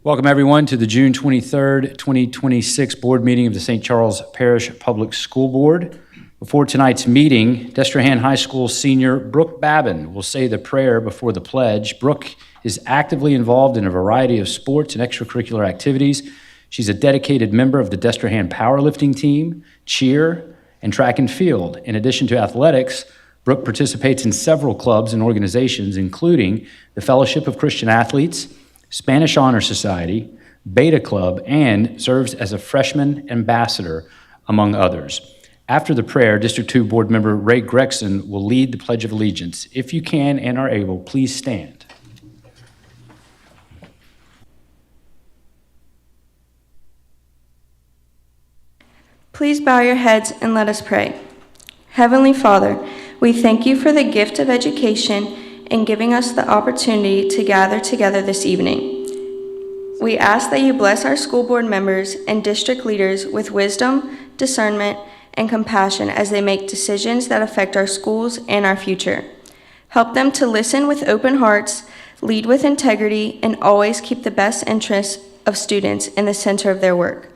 Welcome, everyone, to the June 23rd, 2026 board meeting of the St. Charles Parish Public School Board. Before tonight's meeting, Destrehan High School senior Brooke Babin will say the prayer before the pledge. Brooke is actively involved in a variety of sports and extracurricular activities. She's a dedicated member of the Destrehan powerlifting team, cheer, and track and field. In addition to athletics, Brooke participates in several clubs and organizations, including the Fellowship of Christian Athletes, Spanish Honor Society, Beta Club, and serves as a freshman ambassador, among others. After the prayer, District 2 Board Member Ray Gregson will lead the Pledge of Allegiance. If you can and are able, please stand. Please bow your heads and let us pray. Heavenly Father, we thank you for the gift of education and giving us the opportunity to gather together this evening. We ask that you bless our school board members and district leaders with wisdom, discernment, and compassion as they make decisions that affect our schools and our future. Help them to listen with open hearts, lead with integrity, and always keep the best interests of students in the center of their work.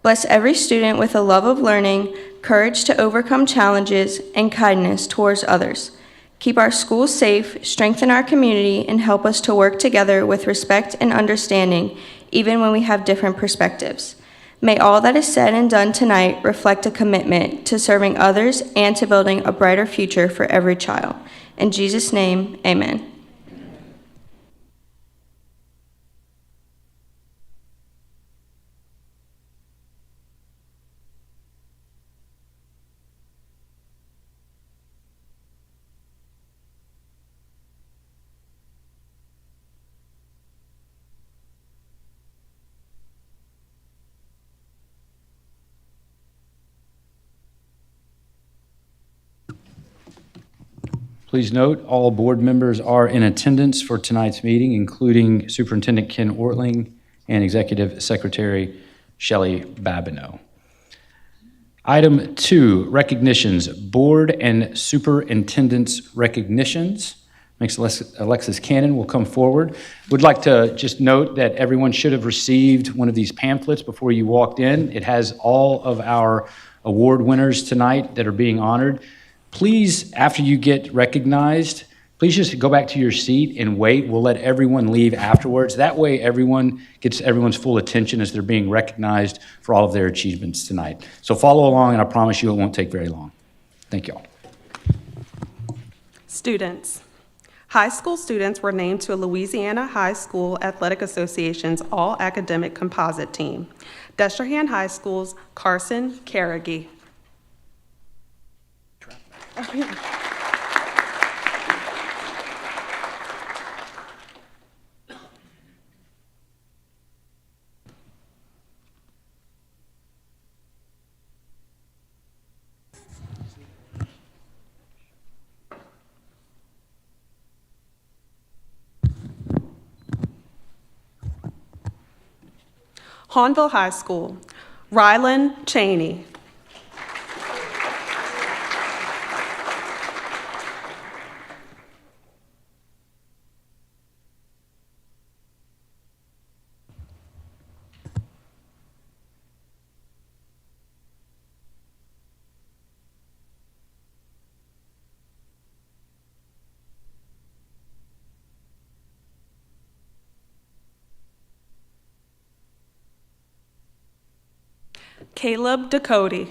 Bless every student with a love of learning, courage to overcome challenges, and kindness towards others. Keep our schools safe, strengthen our community, and help us to work together with respect and understanding, even when we have different perspectives. May all that is said and done tonight reflect a commitment to serving others and to building a brighter future for every child. In Jesus' name, amen. Please note, all board members are in attendance for tonight's meeting, including Superintendent Ken Ortling and Executive Secretary Shelley Babineau. Item 2, recognitions. Board and superintendent's recognitions. Alexis Cannon will come forward. Would like to just note that everyone should have received one of these pamphlets before you walked in. It has all of our award winners tonight that are being honored. Please, after you get recognized, please just go back to your seat and wait. We'll let everyone leave afterwards. That way everyone gets everyone's full attention as they're being recognized for all of their achievements tonight. So follow along, and I promise you it won't take very long. Thank you all. Students. High school students were named to Louisiana High School Athletic Association's All-Academic Composite Team. Destrehan High School's Carson Carrigy. Hahnville High School, Rylan Cheney. Caleb Ducote.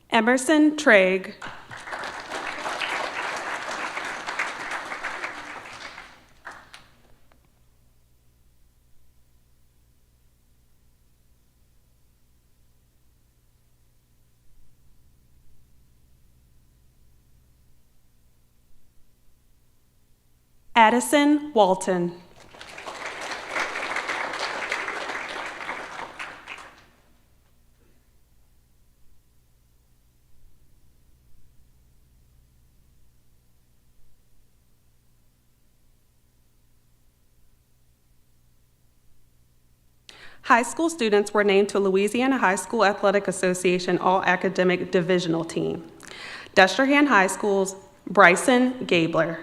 Emerson Traig. Addison Walton. High school students were named to Louisiana High School Athletic Association All-Academic Divisional Team. Destrehan High School's Bryson Gabler.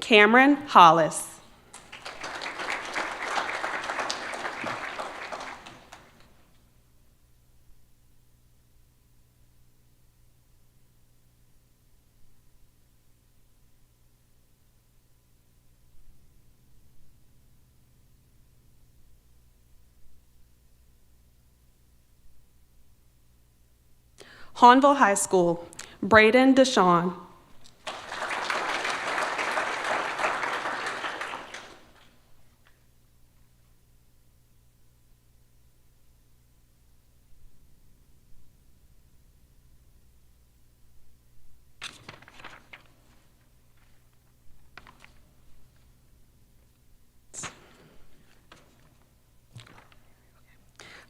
Cameron Hollis. Hahnville High School, Braden Deshawn.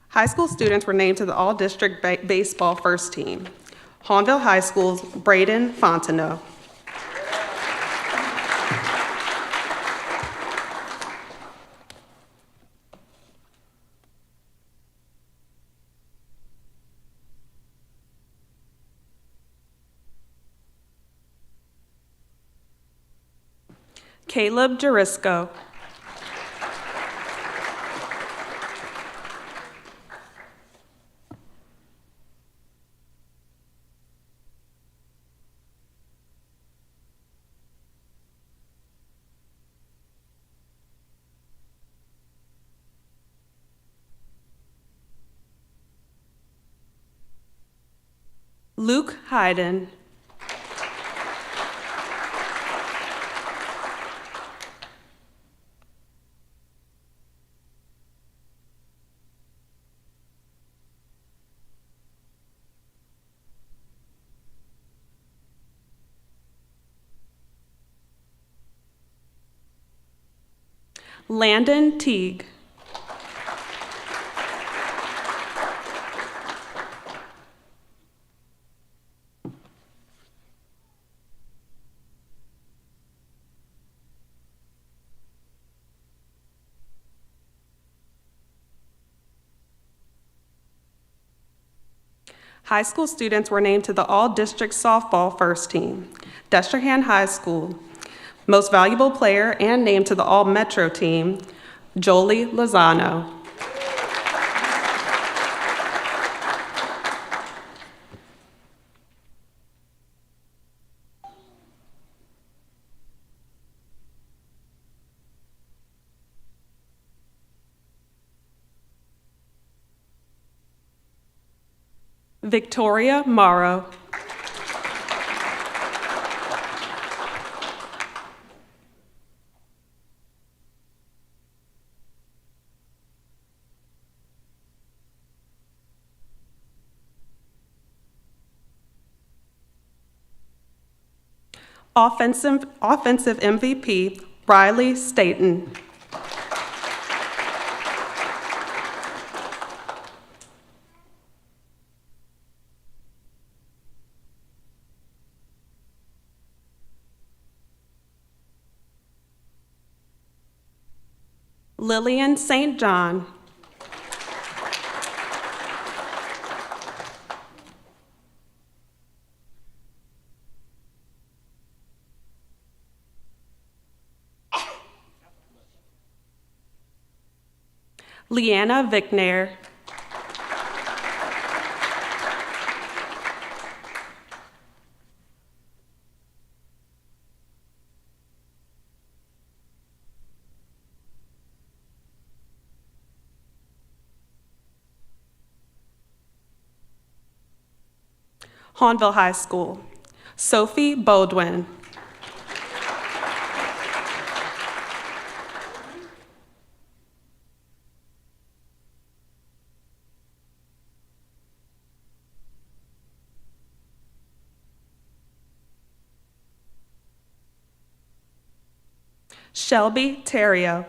High school students were named to the All-District Baseball First Team. Hahnville High School's Braden Fontenot. Caleb Jurisco. Luke Hayden. Landon Teague. High school students were named to the All-District Softball First Team. Destrehan High School, Most Valuable Player and named to the All-Metro Team, Jolie Lozano. Victoria Morrow. Offensive MVP, Riley Staten. Lillian St. John. Leanna Vicknair. Hahnville High School, Sophie Bodwin. Shelby Terrio.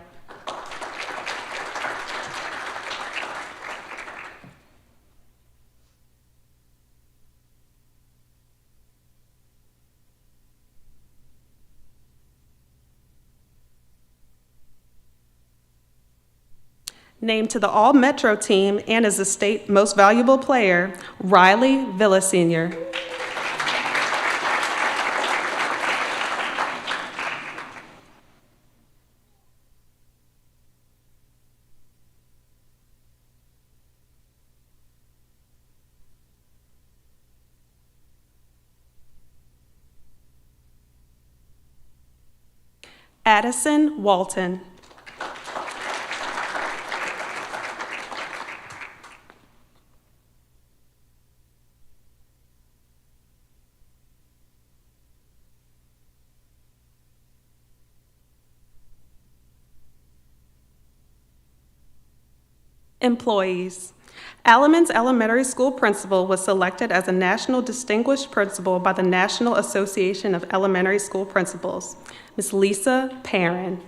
Named to the All-Metro team and as the state most valuable player, Riley Villa Sr. Addison Walton. Employees. Alamance Elementary School principal was selected as a National Distinguished Principal by the National Association of Elementary School Principals, Ms. Lisa Perrin.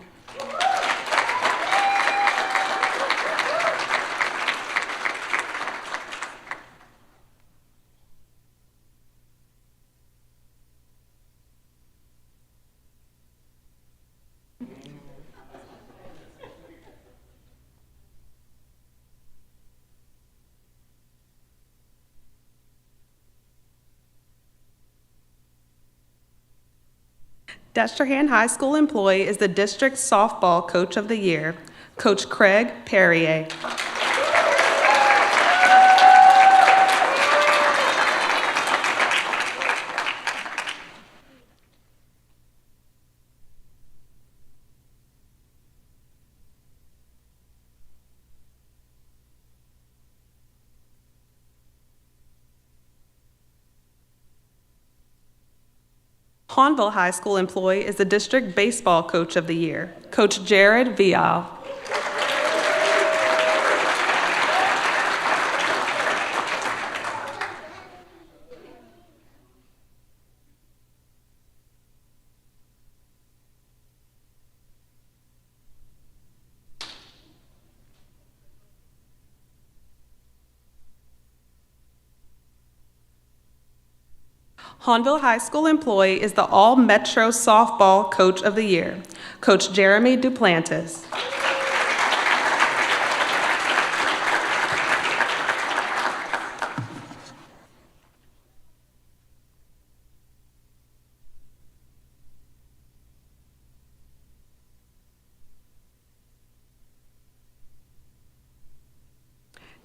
Destrehan High School employee is the district softball coach of the year, Coach Craig Perrier. Hahnville High School employee is the district baseball coach of the year, Coach Jared Vial. Hahnville High School employee is the All-Metro Softball Coach of the Year, Coach Jeremy Duplantis.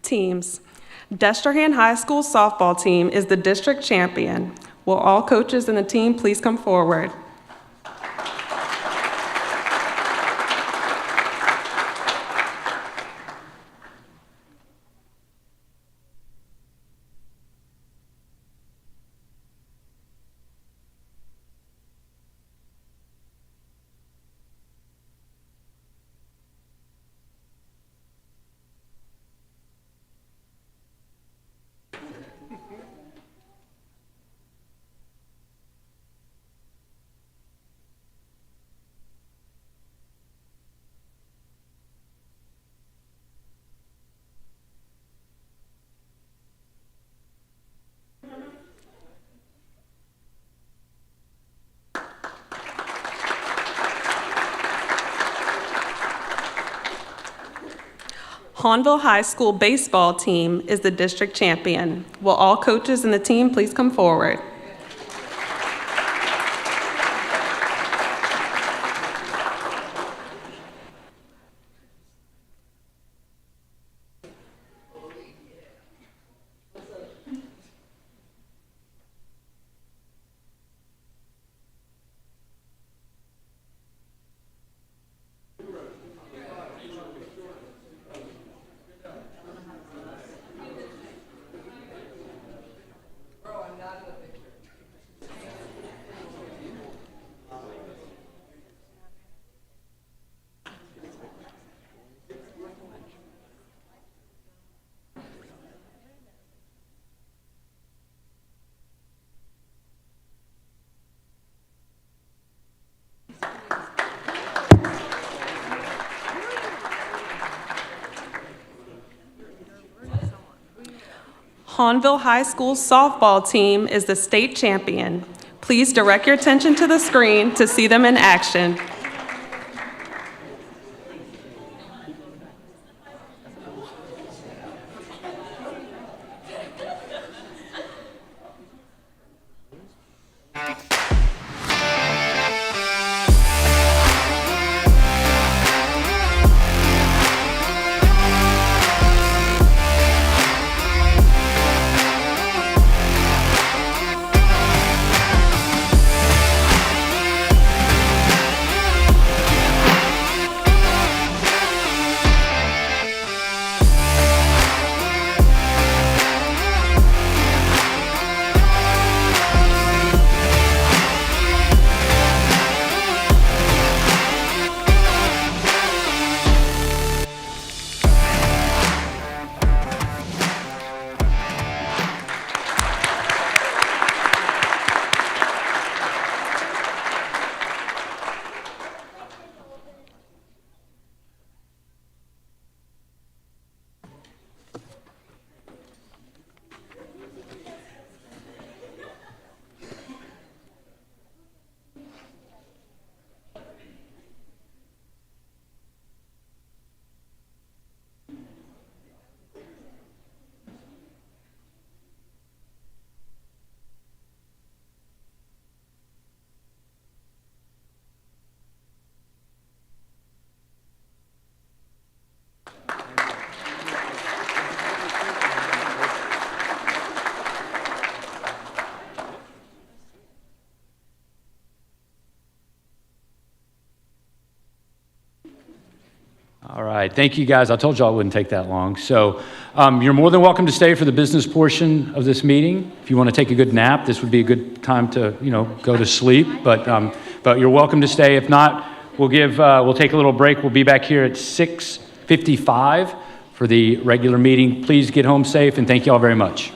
Teams. Destrehan High School softball team is the district champion. Will all coaches in the team please come forward? Hahnville High School baseball team is the district champion. Will all coaches in the team please come forward? Hahnville High School softball team is the state champion. Please direct your attention to the screen to see them in action. right, thank you guys. I told you all it wouldn't take that long. So you're more than welcome to stay for the business portion of this meeting. If you want to take a good nap, this would be a good time to, go to sleep. But you're welcome to stay. If not, we'll take a little break. We'll be back here at 6:55 for the regular meeting. Please get home safe, and thank you all very much.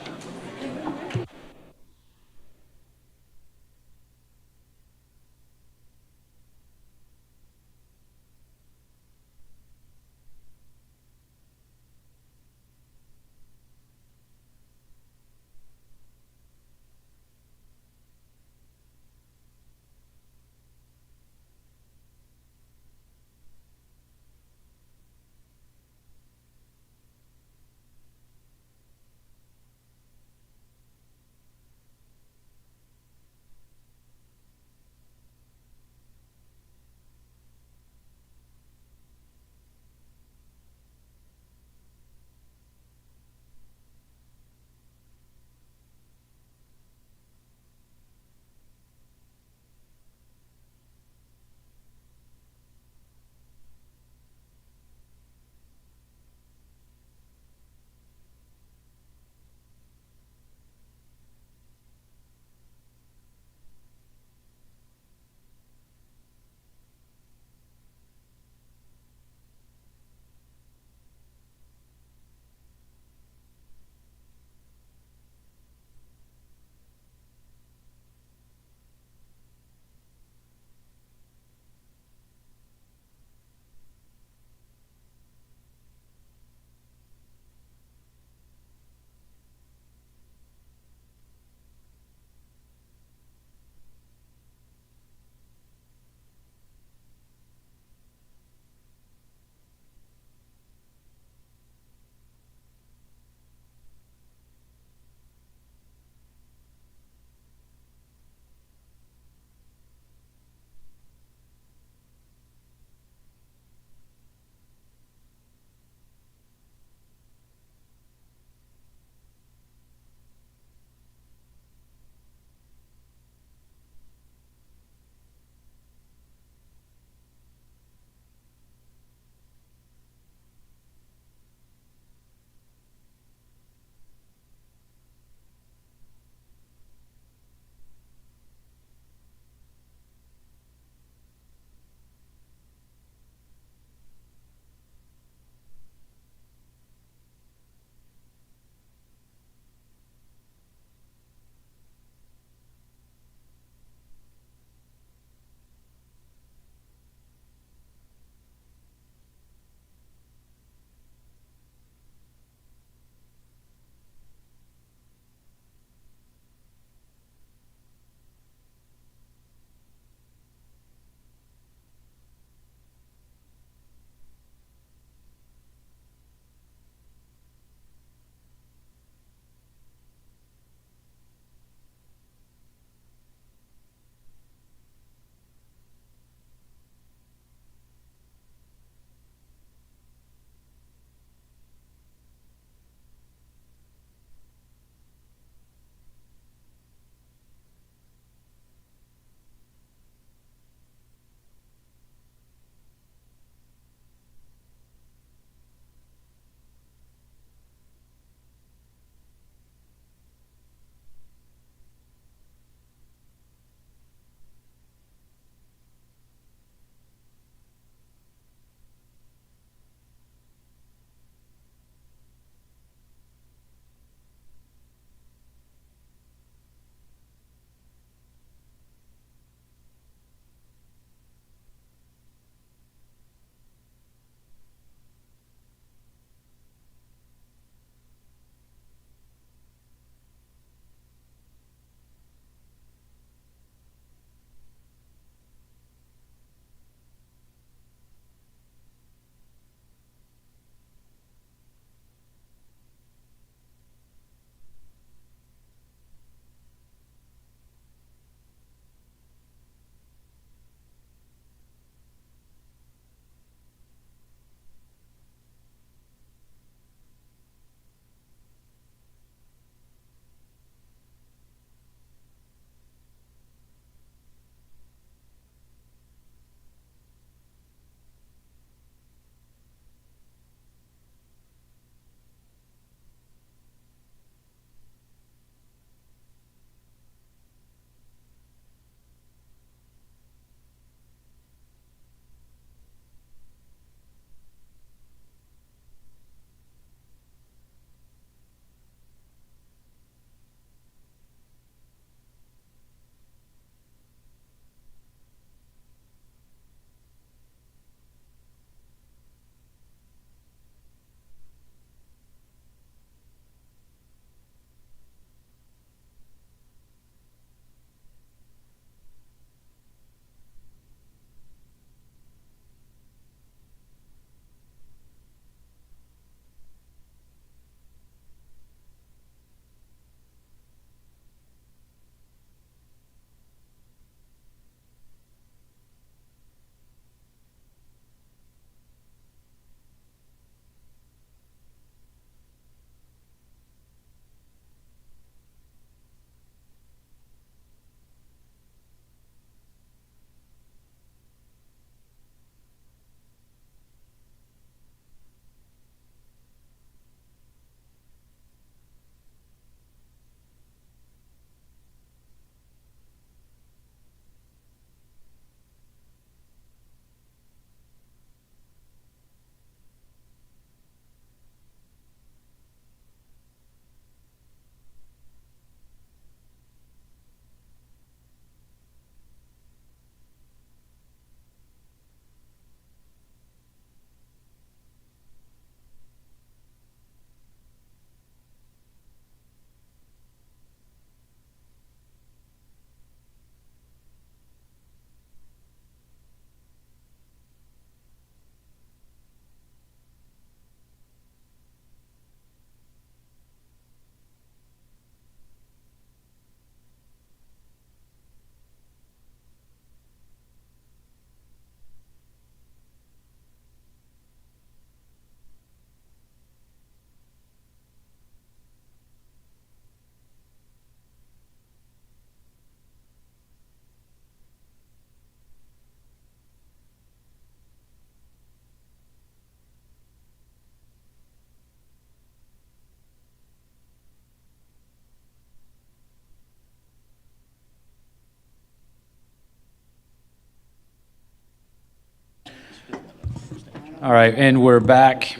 All right, and we're back.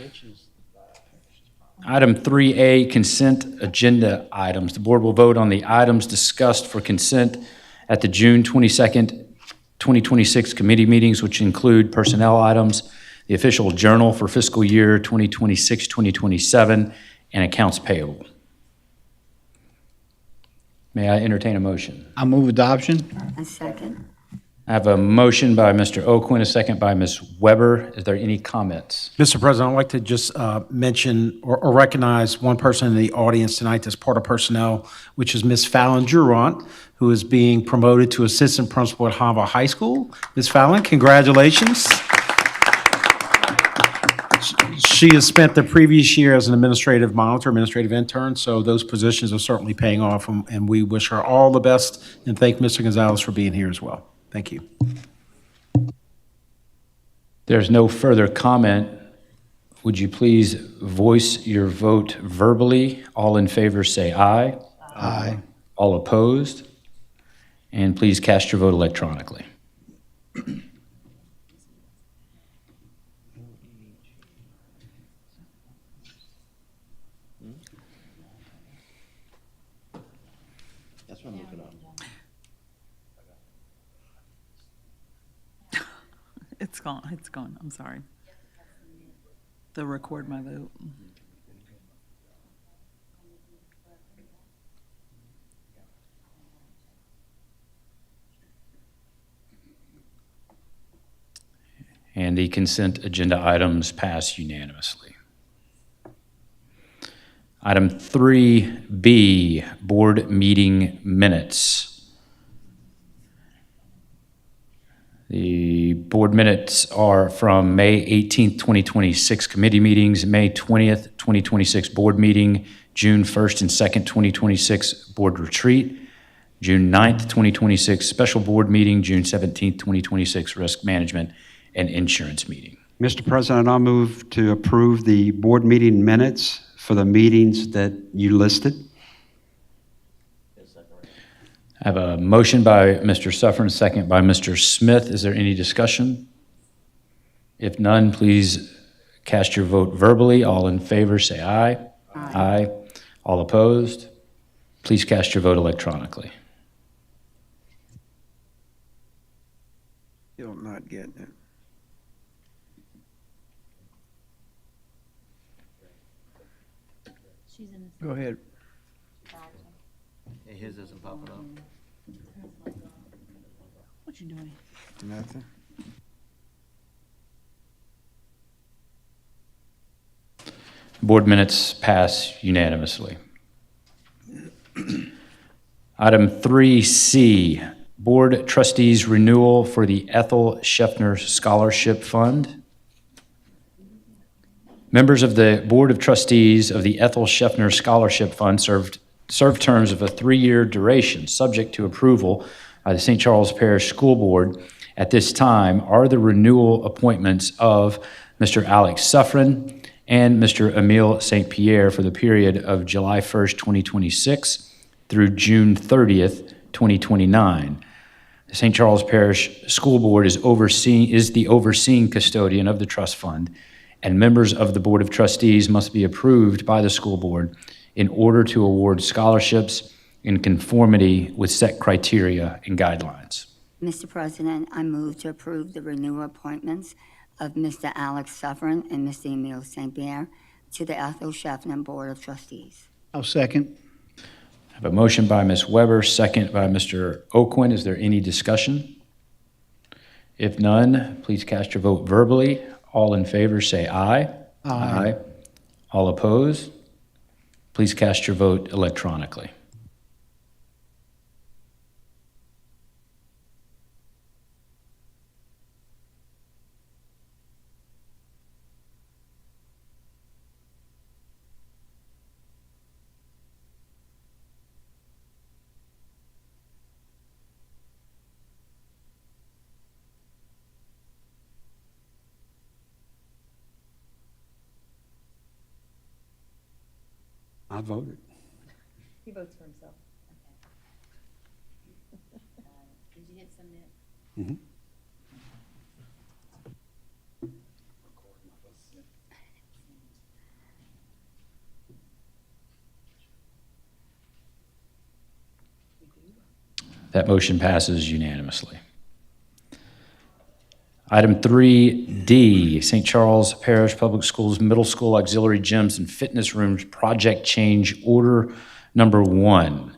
Item 3A, consent agenda items. The board will vote on the items discussed for consent at the June 22nd, 2026 committee meetings, which include personnel items, the official journal for fiscal year 2026-2027, and accounts payable. May I entertain a motion? I move adoption. A second. I have a motion by Mr. O'Quinn, a second by Ms. Weber. Is there any comments? Mr. President, I'd like to just mention or recognize one person in the audience tonight that's part of personnel, which is Ms. Fallon Durant, who is being promoted to assistant principal at Hava High School. Ms. Fallon, congratulations. She has spent the previous year as an administrative monitor, administrative intern, so those positions are certainly paying off, and we wish her all the best, and thank Mr. Gonzalez for being here as well. Thank you. There's no further comment. Would you please voice your vote verbally? All in favor say aye. Aye. All opposed? And please cast your vote electronically. That's what I'm looking up. It's gone, it's gone, I'm sorry. They'll record my vote. And the consent agenda items pass unanimously. Item 3B, board meeting minutes. The board minutes are from May 18th, 2026 committee meetings, May 20th, 2026 board meeting, June 1st and 2nd, 2026 board retreat, June 9th, 2026 special board meeting, June 17th, 2026 risk management and insurance meeting. Mr. President, I move to approve the board meeting minutes for the meetings that you listed. I have a motion by Mr. Suffern, second by Mr. Smith. Is there any discussion? If none, please cast your vote verbally. All in favor, say aye. Aye. Aye. All opposed? Please cast your vote electronically. Still not getting it. Go ahead. His isn't popping up. What you doing? Nothing. Board minutes pass unanimously. Item 3C, Board Trustees Renewal for the Ethel Scheffner Scholarship Fund. Members of the Board of Trustees of the Ethel Scheffner Scholarship Fund serve terms of a 3-year duration, subject to approval by the St. Charles Parish School Board. At this time are the renewal appointments of Mr. Alex Suffren and Mr. Emile St. Pierre for the period of July 1st, 2026 through June 30th, 2029. The St. Charles Parish School Board is the overseeing custodian of the trust fund, and members of the Board of Trustees must be approved by the school board in order to award scholarships in conformity with set criteria and guidelines. Mr. President, I move to approve the renewal appointments of Mr. Alex Suffren and Mr. Emile St. Pierre to the Ethel Scheffner Board of Trustees. I'll second. I have a motion by Ms. Weber, second by Mr. O'Quinn. Is there any discussion? If none, please cast your vote verbally. All in favor say aye. Aye. All opposed? Please cast your vote electronically. I voted. He votes for himself. Did you hit submit? Mhm. That motion passes unanimously. Item 3D, St. Charles Parish Public Schools Middle School Auxiliary Gyms and Fitness Rooms Project Change Order Number 1.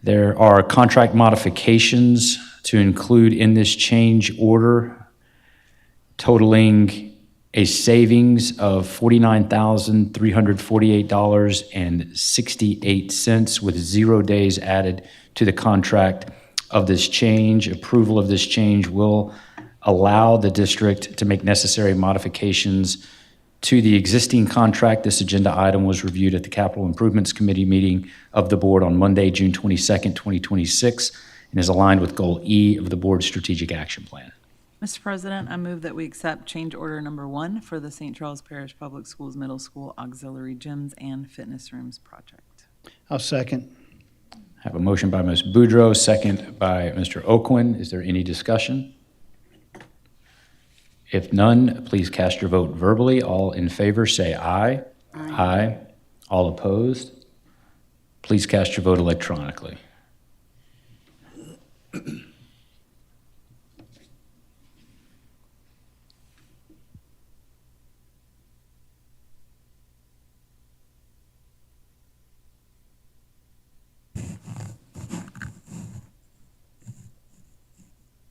There are contract modifications to include in this change order totaling a savings of $49,348.68 with 0 days added to the contract of this change. Approval of this change will allow the district to make necessary modifications to the existing contract. This agenda item was reviewed at the Capital Improvements Committee meeting of the board on Monday, June 22nd, 2026, and is aligned with Goal E of the board's strategic action plan. Mr. President, I move that we accept change order number 1 for the St. Charles Parish Public Schools Middle School Auxiliary Gyms and Fitness Rooms project. I'll second. I have a motion by Ms. Boudreau, second by Mr. Oquin. Is there any discussion? If none, please cast your vote verbally. All in favor say aye. Aye. All opposed? Please cast your vote electronically.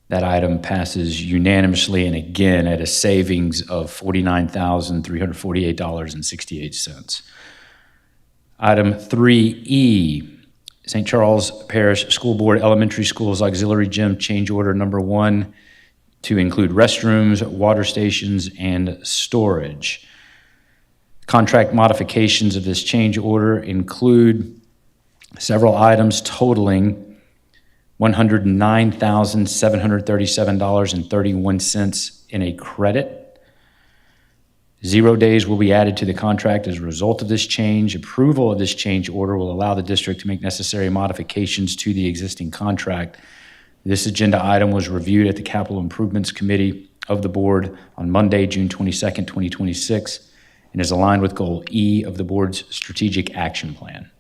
That item passes unanimously and again at a savings of $49,348.68. Item 3E, St. Charles Parish School Board Elementary Schools Auxiliary Gym Change Order Number 1 to include restrooms, water stations, and storage. Contract modifications of this change order include several items totaling $109,737.31 in a credit. 0 days will be added to the contract as a result of this change. Approval of this change order will allow the district to make necessary modifications to the existing contract. This agenda item was reviewed at the Capital Improvements Committee of the board on Monday, June 22nd, 2026, and is aligned with Goal E of the board's strategic action plan.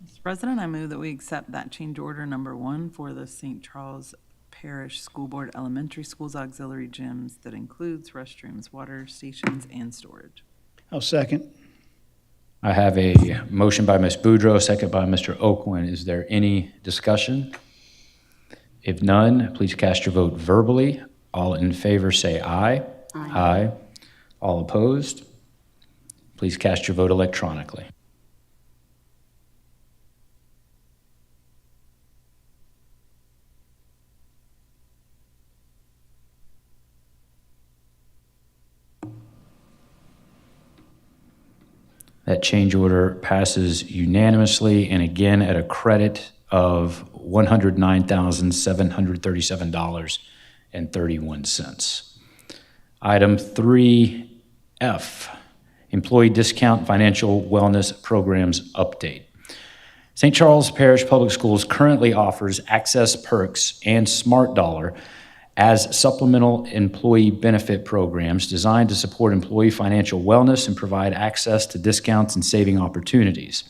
Mr. President, I move that we accept that change order number 1 for the St. Charles Parish School Board Elementary Schools Auxiliary Gyms that includes restrooms, water stations, and storage. I'll second. I have a motion by Ms. Boudreau, second by Mr. Oquin. Is there any discussion? If none, please cast your vote verbally. All in favor say aye. Aye. All opposed? Please cast your vote electronically. That change order passes unanimously and again at a credit of $109,737.31. Item 3F, Employee Discount Financial Wellness Programs Update. St. Charles Parish Public Schools currently offers Access Perks and Smart Dollar as supplemental employee benefit programs designed to support employee financial wellness and provide access to discounts and saving opportunities.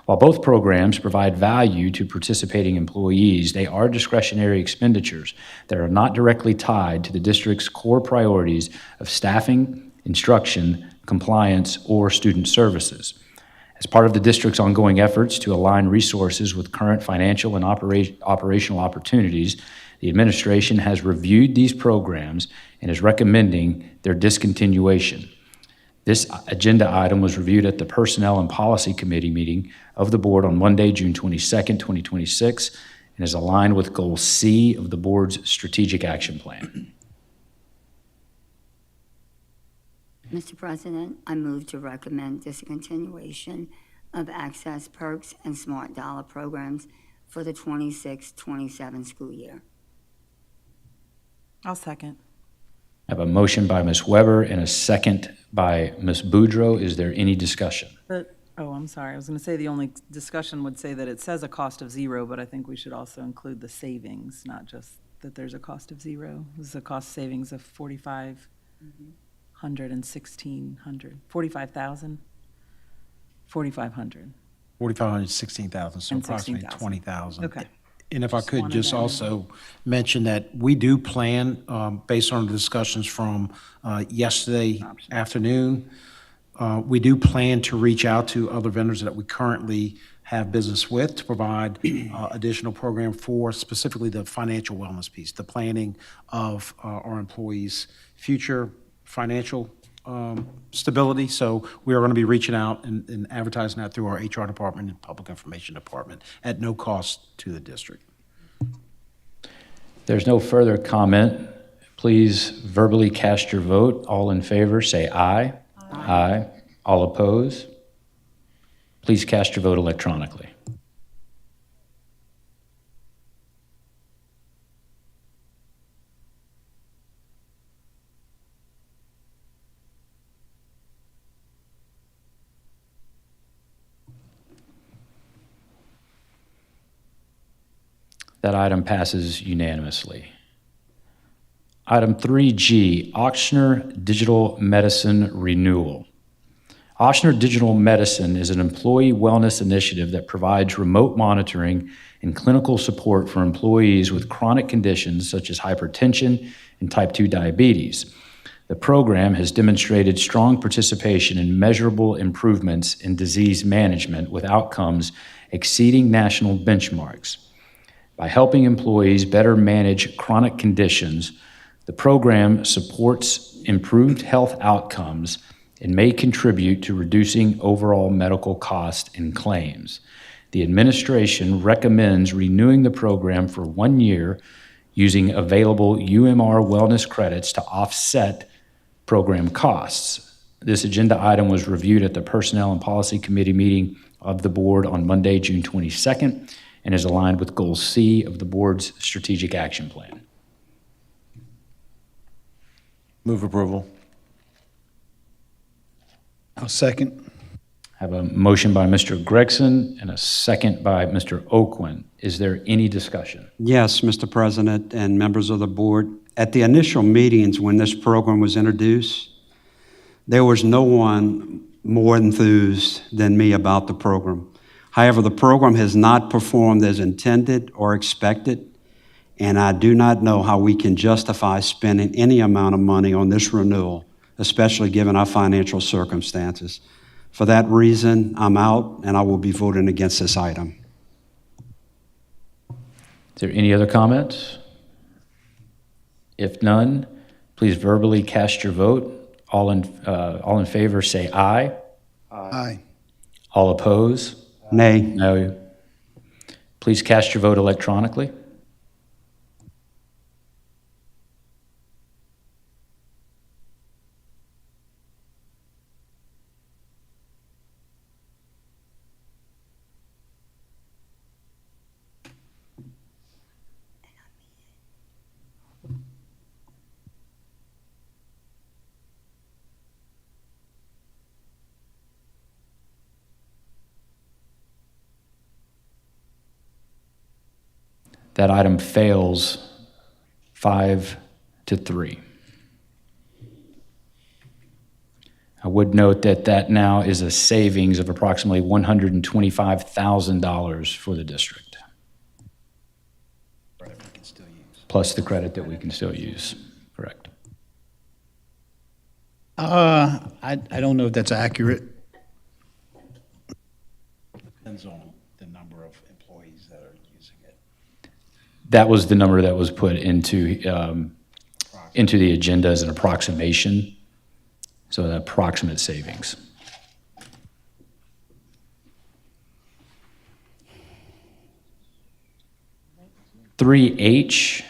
While both programs provide value to participating employees, they are discretionary expenditures that are not directly tied to the district's core priorities of staffing, instruction, compliance, or student services. As part of the district's ongoing efforts to align resources with current financial and operational opportunities, the administration has reviewed these programs and is recommending their discontinuation. This agenda item was reviewed at the Personnel and Policy Committee meeting of the board on Monday, June 22nd, 2026, and is aligned with Goal C of the board's strategic action plan. Mr. President, I move to recommend discontinuation of Access Perks and Smart Dollar programs for the 26-27 school year. I'll second. I have a motion by Ms. Weber and a second by Ms. Boudreau. Is there any discussion? I'm sorry. I was going to say the only discussion would say that it says a cost of 0, but I think we should also include the savings, not just that there's a cost of 0. This is a cost savings of $4,500 and $1,600. $45,000, $4,500. 4,500, 16,000, so And approximately 16,000. 20,000. Okay. And if I could wanted just to- also mention that we do plan, based on the discussions from yesterday afternoon, we do plan to reach out to other vendors that we currently have business with to provide additional program for specifically the financial wellness piece, the planning of our employees' future financial stability. So we are going to be reaching out and advertising that through our HR department and public information department at no cost to the district. There's no further comment. Please verbally cast your vote. All in favor, say aye. Aye. All opposed? Please cast your vote electronically. That item passes unanimously. Item 3G, Ochsner Digital Medicine Renewal. Ochsner Digital Medicine is an employee wellness initiative that provides remote monitoring and clinical support for employees with chronic conditions such as hypertension and type 2 diabetes. The program has demonstrated strong participation and measurable improvements in disease management with outcomes exceeding national benchmarks. By helping employees better manage chronic conditions, the program supports improved health outcomes and may contribute to reducing overall medical costs and claims. The administration recommends renewing the program for 1 year using available UMR wellness credits to offset program costs. This agenda item was reviewed at the Personnel and Policy Committee meeting of the board on Monday, June 22nd, and is aligned with Goal C of the board's strategic action plan. Move approval. I'll second. I have a motion by Mr. Gregson and a second by Mr. Oakland. Is there any discussion? Yes, Mr. President and members of the board. At the initial meetings when this program was introduced, there was no one more enthused than me about the program. However, the program has not performed as intended or expected, and I do not know how we can justify spending any amount of money on this renewal, especially given our financial circumstances. For that reason, I'm out, and I will be voting against this item. Is there any other comments? If none, please verbally cast your vote. All in favor say aye. Aye. All opposed? Nay. No. Please cast your vote electronically. That item fails 5-3. I would note that that now is a savings of approximately $125,000 for the district. Plus the credit that we can still use, correct? I don't know if that's accurate. Depends on the number of employees that are using it. That was the number that was put into the agenda as an approximation, so an approximate savings. (3H)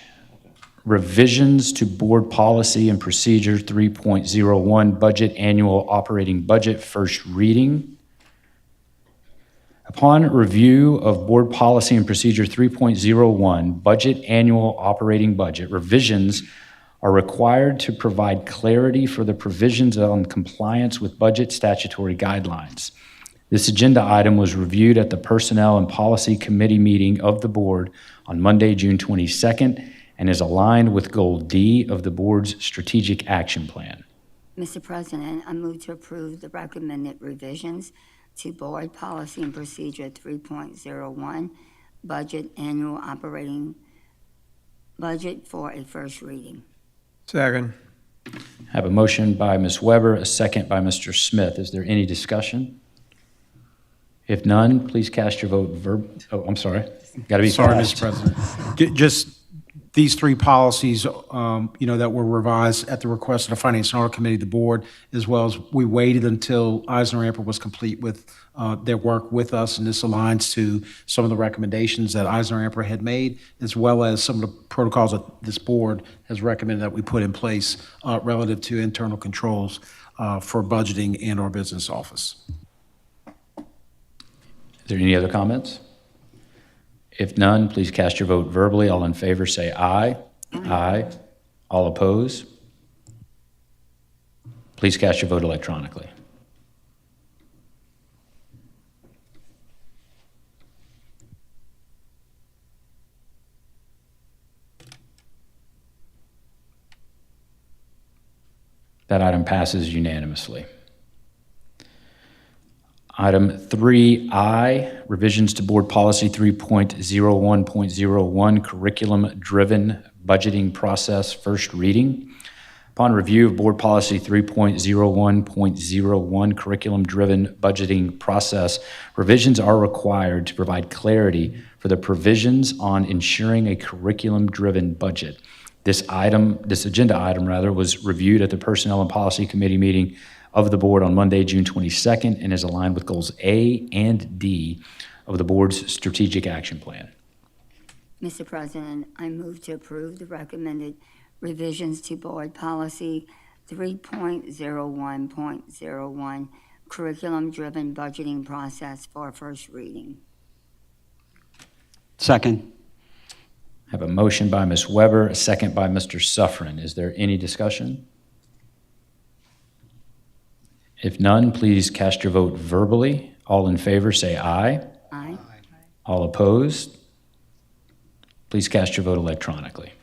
revisions to board policy and procedure 3.01 budget annual operating budget first reading. Upon review of Board Policy and Procedure 3.01, Budget Annual Operating Budget, revisions are required to provide clarity for the provisions on compliance with budget statutory guidelines. This agenda item was reviewed at the Personnel and Policy Committee meeting of the Board on Monday, June 22nd, and is aligned with Goal D of the Board's Strategic Action Plan. Mr. President, I move to approve the recommended revisions to Board Policy and Procedure 3.01, Budget Annual Operating Budget for a first reading. Second. I have a motion by Ms. Weber, a second by Mr. Smith. Is there any discussion? If none, please cast your vote I'm sorry. Got to be Sorry, fast. Mr. President. Just these three policies, that were revised at the request of the Finance and Audit Committee, the board, as well as we waited until Eisner-Amper was complete with their work with us, and this aligns to some of the recommendations that Eisner-Amper had made, as well as some of the protocols that this board has recommended that we put in place relative to internal controls for budgeting and our business office. Is there any other comments? If none, please cast your vote verbally. All in favor say aye. Aye. All opposed? Please cast your vote electronically. That item passes unanimously. Item 3I, revisions to Board Policy 3.01.01, curriculum-driven budgeting process, first reading. Upon review of Board Policy 3.01.01, curriculum-driven budgeting process, revisions are required to provide clarity for the provisions on ensuring a curriculum-driven budget. This agenda item, was reviewed at the Personnel and Policy Committee meeting of the board on Monday, June 22nd, and is aligned with goals A and D of the board's strategic action plan. Mr. President, I move to approve the recommended revisions to Board Policy 3.01.01, curriculum-driven budgeting process for first reading. Second. I have a motion by Ms. Weber, a second by Mr. Suffren. Is there any discussion? If none, please cast your vote verbally. All in favor say aye. Aye. All opposed? Please cast your vote electronically.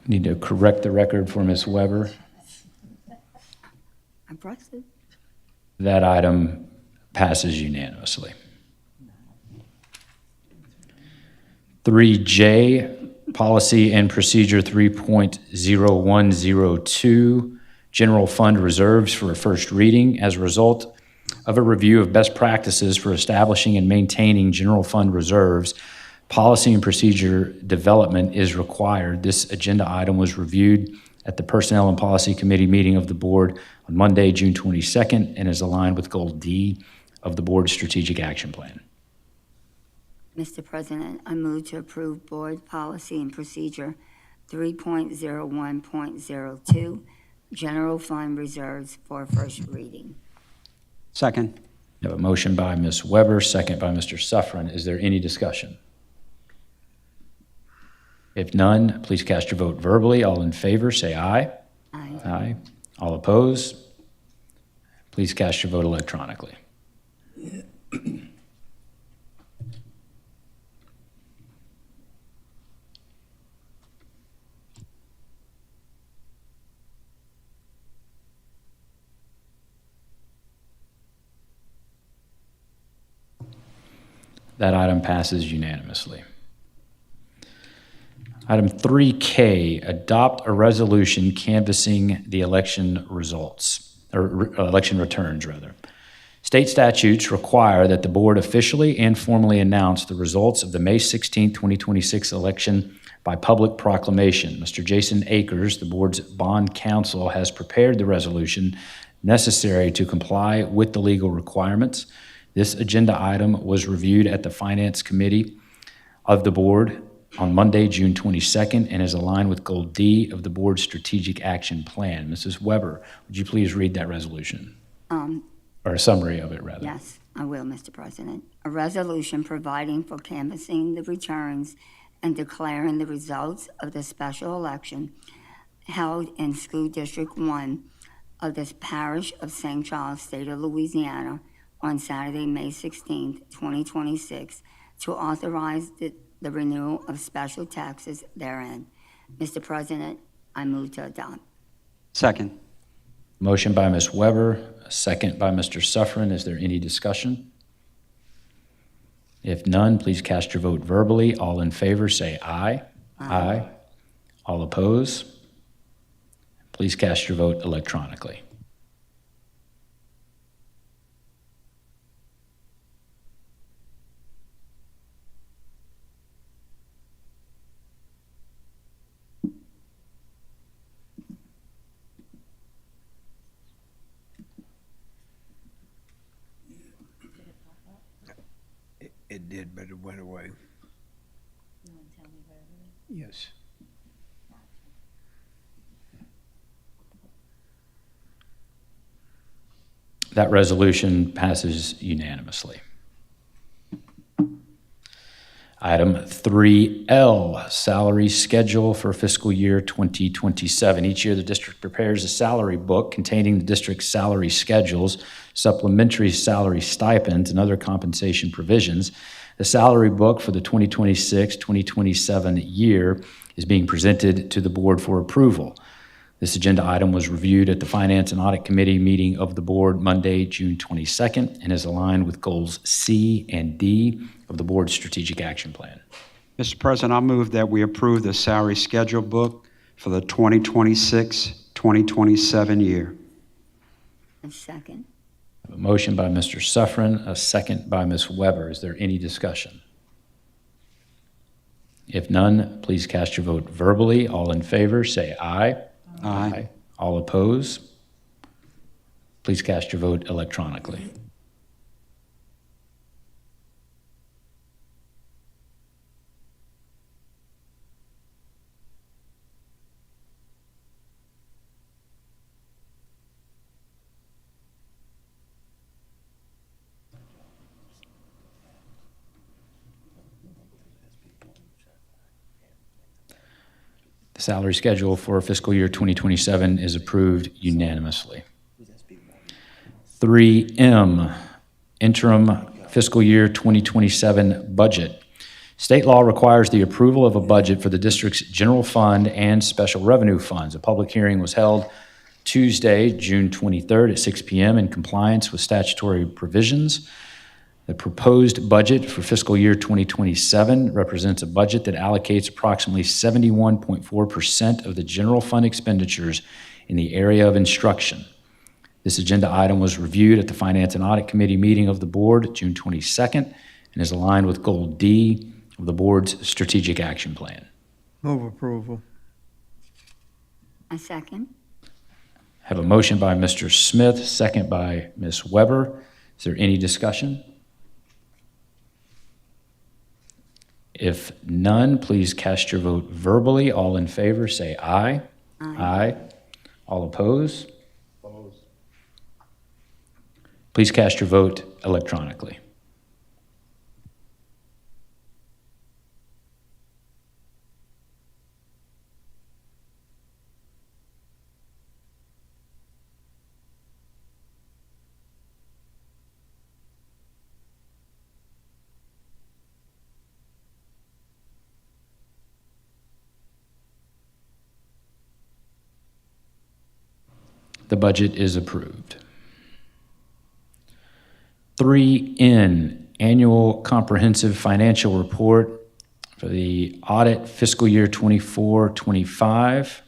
Need to correct the record for Ms. Weber. Impressive. That item passes unanimously. 3J, Policy and Procedure 3.0102, General Fund Reserves for a first reading. As a result of a review of best practices for establishing and maintaining general fund reserves, policy and procedure development is required. This agenda item was reviewed at the Personnel and Policy Committee meeting of the board on Monday, June 22nd, and is aligned with Goal D of the board's strategic action plan. Mr. President, I move to approve Board Policy and Procedure 3.01.02, General Fund Reserves for first reading. Second. I have a motion by Ms. Weber, second by Mr. Suffren. Is there any discussion? If none, please cast your vote verbally. All in favor, say aye. Aye. Aye. All opposed? Please cast your vote electronically. That item passes unanimously. Item 3K, adopt a resolution canvassing the election results, or election returns, rather. State statutes require that the board officially and formally announce the results of the May 16, 2026 election by public proclamation. Mr. Jason Akers, the board's bond counsel, has prepared the resolution necessary to comply with the legal requirements. This agenda item was reviewed at the Finance Committee of the board on Monday, June 22nd, and is aligned with Goal D of the board's strategic action plan. Mrs. Weber, would you please read that resolution? Or a summary of it, rather. Yes, I will, Mr. President. A resolution providing for canvassing the returns and declaring the results of the special election held in School District 1 of this parish of St. Charles, State of Louisiana, on Saturday, May 16th, 2026, to authorize the renewal of special taxes therein. Mr. President, I move to adopt. Second. Motion by Ms. Weber, a second by Mr. Suffren. Is there any discussion? If none, please cast your vote verbally. All in favor, say aye. Aye. All oppose? Please cast your vote electronically. It did, but it went away. You want to tell me where it is? Yes. That resolution passes unanimously. Item 3L, salary schedule for fiscal year 2027. Each year, the district prepares a salary book containing the district's salary schedules, supplementary salary stipends, and other compensation provisions. The salary book for the 2026-2027 year is being presented to the board for approval. This agenda item was reviewed at the Finance and Audit Committee meeting of the board Monday, June 22nd, and is aligned with goals C and D of the board's strategic action plan. Mr. President, I move that we approve the salary schedule book for the 2026-2027 year. A second. A motion by Mr. Suffren, a second by Ms. Weber. Is there any discussion? If none, please cast your vote verbally. All in favor, say aye. Aye. All oppose? Please cast your vote electronically. The salary schedule for fiscal year 2027 is approved unanimously. 3M, interim fiscal year 2027 budget. State law requires the approval of a budget for the district's general fund and special revenue funds. A public hearing was held Tuesday, June 23rd at 6 p.m. in compliance with statutory provisions. The proposed budget for fiscal year 2027 represents a budget that allocates approximately 71.4% of the general fund expenditures in the area of instruction. This agenda item was reviewed at the Finance and Audit Committee meeting of the board June 22nd and is aligned with Goal D of the board's strategic action plan. Move approval. A second. Have a motion by Mr. Smith, second by Ms. Weber. Is there any discussion? If none, please cast your vote verbally. All in favor, say aye. Aye. All oppose? Please cast your vote electronically. The budget is approved. 3N, Annual Comprehensive Financial Report for the audit fiscal year 24-25.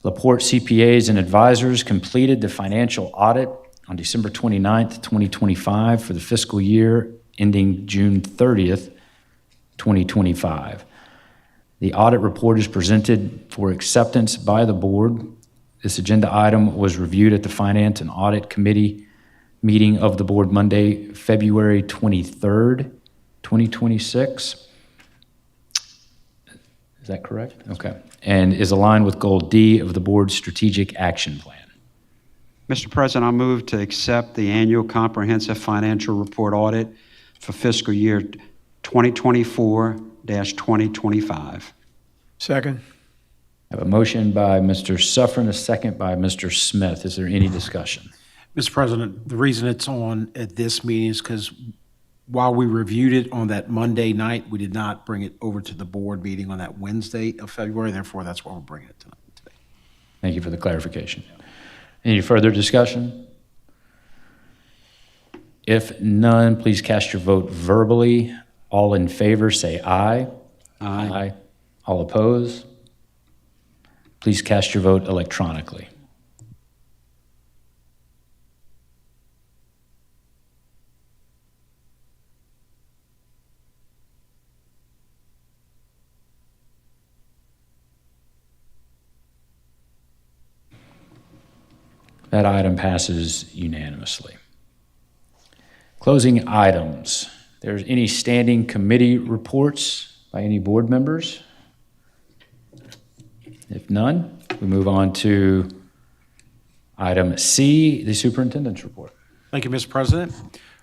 Laporte CPAs and advisors completed the financial audit on December 29th, 2025 for the fiscal year ending June 30th, 2025. The audit report is presented for acceptance by the board. This agenda item was reviewed at the Finance and Audit Committee meeting of the board Monday, February 23rd, 2026. Is that correct? Okay. And is aligned with Goal D of the board's strategic action plan. Mr. President, I move to accept the annual comprehensive financial report audit for fiscal year 2024-2025. Second. I have a motion by Mr. Suffren, a second by Mr. Smith. Is there any discussion? Mr. President, the reason it's on at this meeting is because while we reviewed it on that Monday night, we did not bring it over to the board meeting on that Wednesday of February. Therefore, that's why we're bringing it tonight. Today. Thank you for the clarification. Any further discussion? If none, please cast your vote verbally. All in favor, say aye. Aye. All opposed? Please cast your vote electronically. That item passes unanimously. Closing items. There's any standing committee reports by any board members? If none, we move on to item C, the superintendent's report. Thank you, Mr. President.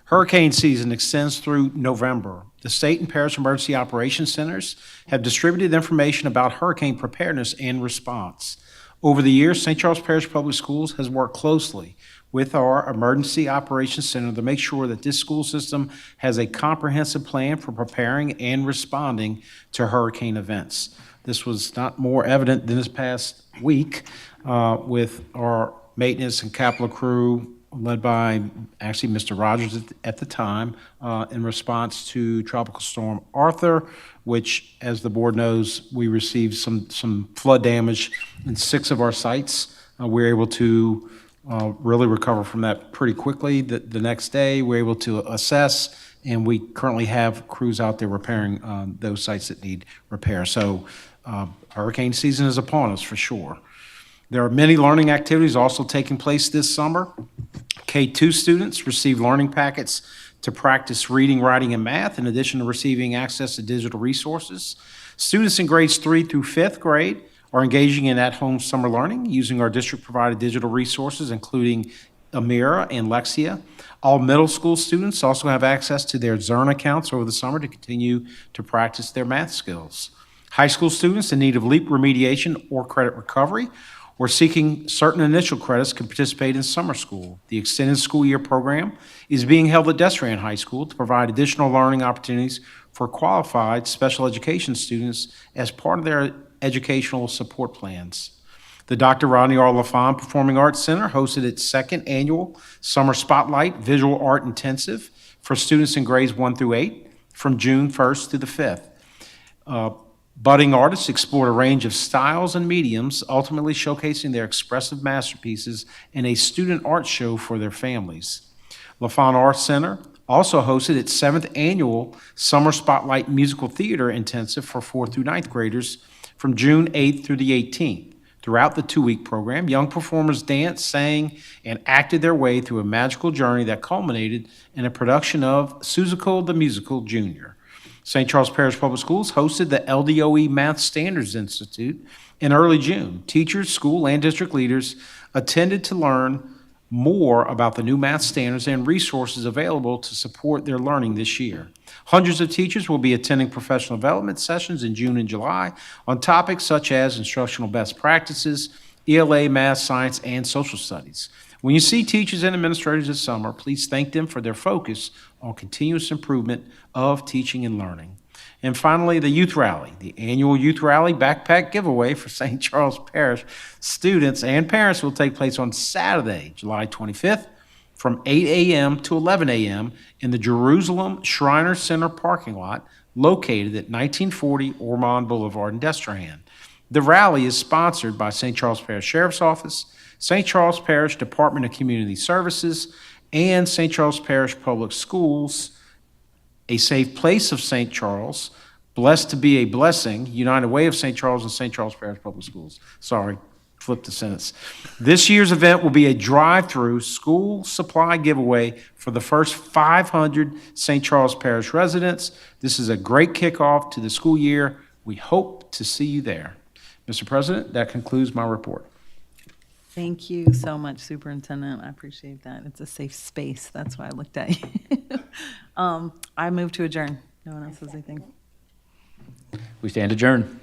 Hurricane season extends through November. The state and parish emergency operations centers have distributed information about hurricane preparedness and response. Over the years, St. Charles Parish Public Schools has worked closely with our Emergency Operations Center to make sure that this school system has a comprehensive plan for preparing and responding to hurricane events. This was not more evident than this past week with our maintenance and capital crew led by actually Mr. Rogers at the time in response to Tropical Storm Arthur, which, as the board knows, we received some flood damage in 6 of our sites. We were able to really recover from that pretty quickly. The next day, we were able to assess, and we currently have crews out there repairing those sites that need repair. So hurricane season is upon us for sure. There are many learning activities also taking place this summer. K-2 students receive learning packets to practice reading, writing, and math, in addition to receiving access to digital resources. Students in grades 3 through 5th grade are engaging in at-home summer learning using our district-provided digital resources, including Amira and Lexia. All middle school students also have access to their Zern accounts over the summer to continue to practice their math skills. High school students in need of LEAP remediation or credit recovery or seeking certain initial credits can participate in summer school. The extended school year program is being held at Destrehan High School to provide additional learning opportunities for qualified special education students as part of their educational support plans. The Dr. Rodney R. LaFawn Performing Arts Center hosted its 2nd annual Summer Spotlight Visual Art Intensive for students in grades 1 through 8 from June 1st to the 5th. Budding artists explored a range of styles and mediums, ultimately showcasing their expressive masterpieces in a student art show for their families. LaFawn Arts Center also hosted its 7th annual Summer Spotlight Musical Theater Intensive for 4th through 9th graders from June 8th through the 18th. Throughout the 2-week program, young performers danced, sang, and acted their way through a magical journey that culminated in a production of Seussical the Musical Jr. St. Charles Parish Public Schools hosted the LDOE Math Standards Institute in early June. Teachers, school, and district leaders attended to learn more about the new math standards and resources available to support their learning this year. Hundreds of teachers will be attending professional development sessions in June and July on topics such as instructional best practices, ELA, math, science, and social studies. When you see teachers and administrators this summer, please thank them for their focus on continuous improvement of teaching and learning. And finally, the Youth Rally, the annual Youth Rally backpack giveaway for St. Charles Parish students and parents will take place on Saturday, July 25th from 8 a.m. to 11 a.m. in the Jerusalem Shriner Center parking lot located at 1940 Ormond Boulevard in Destrehan. The rally is sponsored by St. Charles Parish Sheriff's Office, St. Charles Parish Department of Community Services, and St. Charles Parish Public Schools, A Safe Place of St. Charles, Blessed to be a Blessing, United Way of St. Charles, and St. Charles Parish Public Schools. Sorry, flipped the sentence. This year's event will be a drive-through school supply giveaway for the first 500 St. Charles Parish residents. This is a great kickoff to the school year. We hope to see you there. Mr. President, that concludes my report. Thank you so much, Superintendent. I appreciate that. It's a safe space. That's why I looked at you. I move to adjourn. No one else has anything. We stand adjourned.